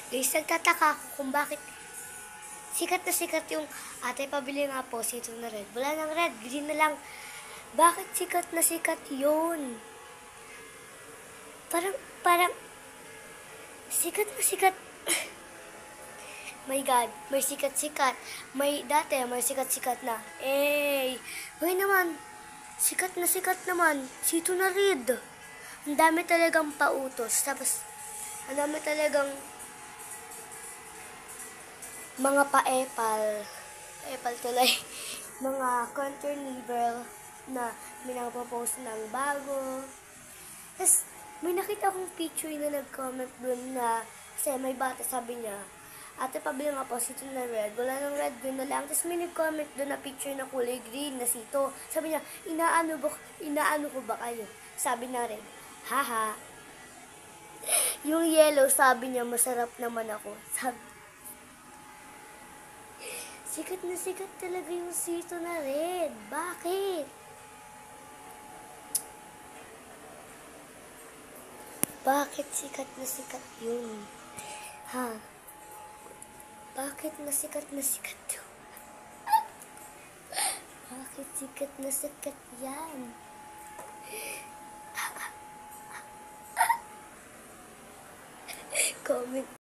Guys, nagtataka ako kung bakit sikat na sikat yung ate pabili nga po sito na red. Wala nang red, green na lang. Bakit sikat na sikat yun? Parang, sikat na sikat. My God, may sikat-sikat. Dati, may sikat-sikat na. Ngayon naman, sikat naman. Sito na red. Ang dami talagang pautos. Tapos, ang dami talagang mga pa-epal. Epal tuloy. Mga content level na minapopost ng bago. Tapos, may nakita akong picture na nag-comment dun na kasi may bata sabi niya, ate pabili nga po sito na red. Wala nang red, green na lang. Tapos may nag-comment dun na picture na kulay green na sito. Sabi niya, inaano ko ba kayo? Sabi na red, haha. Yung yellow, sabi niya, masarap naman ako. Sikat na sikat talaga yung sito na red. Bakit? Bakit sikat na sikat yun? Ha? Bakit sikat na sikat yun? Bakit sikat na sikat yan? Comment